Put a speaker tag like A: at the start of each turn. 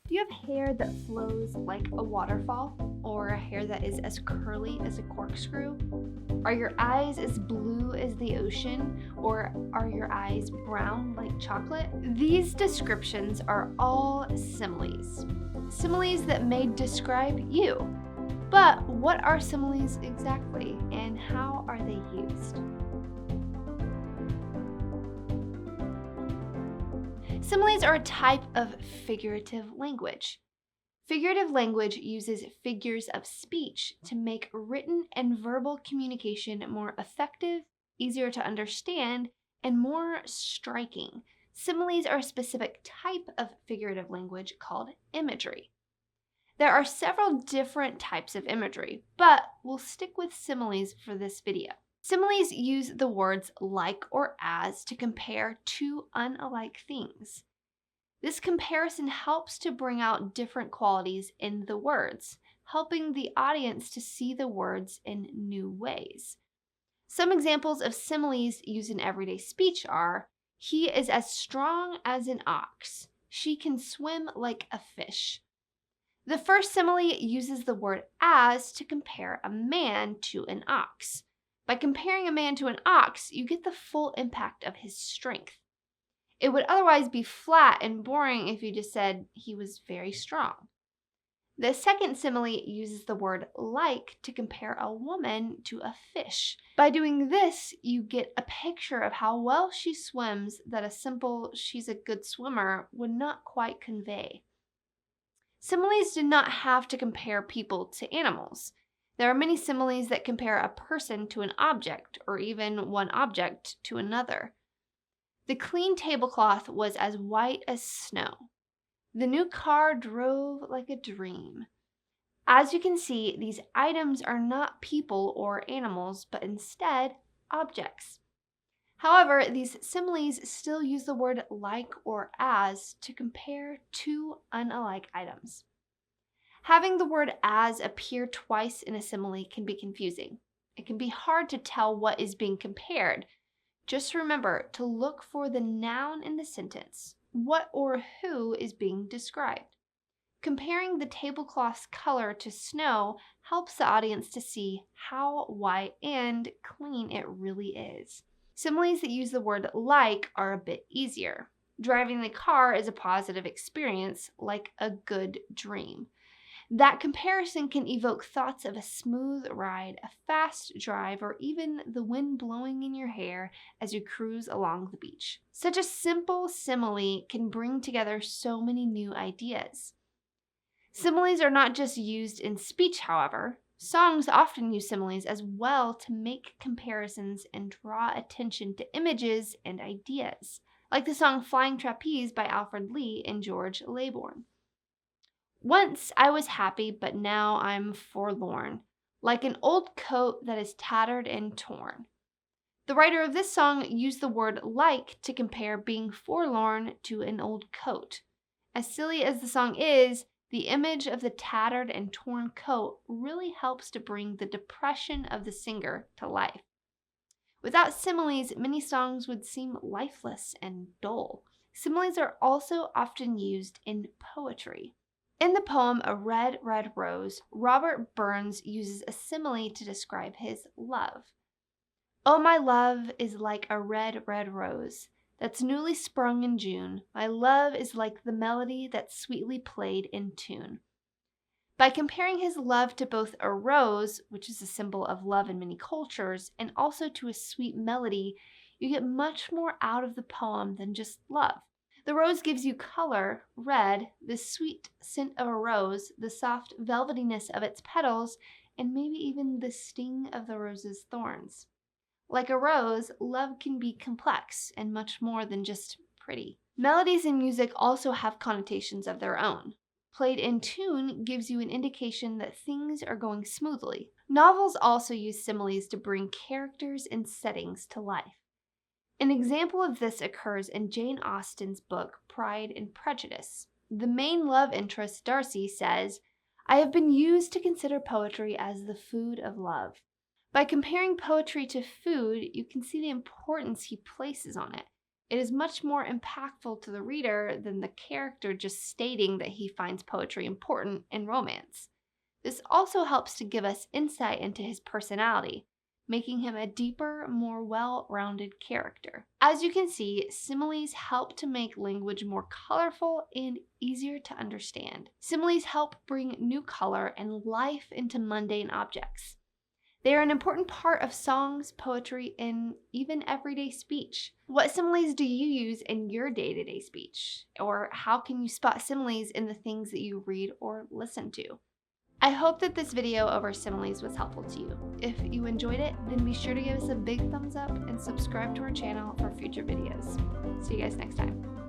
A: Do you have hair that flows like a waterfall? Or a hair that is as curly as a corkscrew? Are your eyes as blue as the ocean? Or are your eyes brown like chocolate? These descriptions are all similes. Similes that may describe you. But what are similes exactly, and how are they used? Similes are a type of figurative language. Figurative language uses figures of speech to make written and verbal communication more effective, easier to understand, and more striking. Similes are a specific type of figurative language called imagery. There are several different types of imagery, but we'll stick with similes for this video. Similes use the words like or as to compare two unlike things. This comparison helps to bring out different qualities in the words, helping the audience to see the words in new ways. Some examples of similes used in everyday speech are, he is as strong as an ox. She can swim like a fish. The first simile uses the word as to compare a man to an ox. By comparing a man to an ox, you get the full impact of his strength. It would otherwise be flat and boring if you just said he was very strong. The second simile uses the word like to compare a woman to a fish. By doing this, you get a picture of how well she swims that a simple she's a good swimmer would not quite convey. Similes do not have to compare people to animals. There are many similes that compare a person to an object, or even one object to another. The clean tablecloth was as white as snow. The new car drove like a dream. As you can see, these items are not people or animals, but instead objects. However, these similes still use the word like or as to compare two unlike items. Having the word as appear twice in a simile can be confusing. It can be hard to tell what is being compared. Just remember to look for the noun in the sentence. What or who is being described? Comparing the tablecloth's color to snow helps the audience to see how white and clean it really is. Similes that use the word like are a bit easier. Driving the car is a positive experience, like a good dream. That comparison can evoke thoughts of a smooth ride, a fast drive, or even the wind blowing in your hair as you cruise along the beach. Such a simple simile can bring together so many new ideas. Similes are not just used in speech, however. Songs often use similes as well to make comparisons and draw attention to images and ideas, like the song Flying Trapeze by Alfred Lee and George Laybourne. Once I was happy, but now I'm forlorn, like an old coat that is tattered and torn. The writer of this song used the word like to compare being forlorn to an old coat. As silly as the song is, the image of the tattered and torn coat really helps to bring the depression of the singer to life. Without similes, many songs would seem lifeless and dull. Similes are also often used in poetry. In the poem A Red, Red Rose, Robert Burns uses a simile to describe his love. Oh, my love is like a red, red rose that's newly sprung in June. My love is like the melody that's sweetly played in tune. By comparing his love to both a rose, which is a symbol of love in many cultures, and also to a sweet melody, you get much more out of the poem than just love. The rose gives you color, red, the sweet scent of a rose, the soft velvetiness of its petals, and maybe even the sting of the rose's thorns. Like a rose, love can be complex and much more than just pretty. Melodies in music also have connotations of their own. Played in tune gives you an indication that things are going smoothly. Novels also use similes to bring characters and settings to life. An example of this occurs in Jane Austen's book, Pride and Prejudice. The main love interest, Darcy, says, I have been used to consider poetry as the food of love. By comparing poetry to food, you can see the importance he places on it. It is much more impactful to the reader than the character just stating that he finds poetry important in romance. This also helps to give us insight into his personality, making him a deeper, more well-rounded character. As you can see, similes help to make language more colorful and easier to understand. Similes help bring new color and life into mundane objects. They are an important part of songs, poetry, and even everyday speech. What similes do you use in your day-to-day speech? Or how can you spot similes in the things that you read or listen to? I hope that this video over similes was helpful to you. If you enjoyed it, then be sure to give us a big thumbs up and subscribe to our channel for future videos. See you guys next time.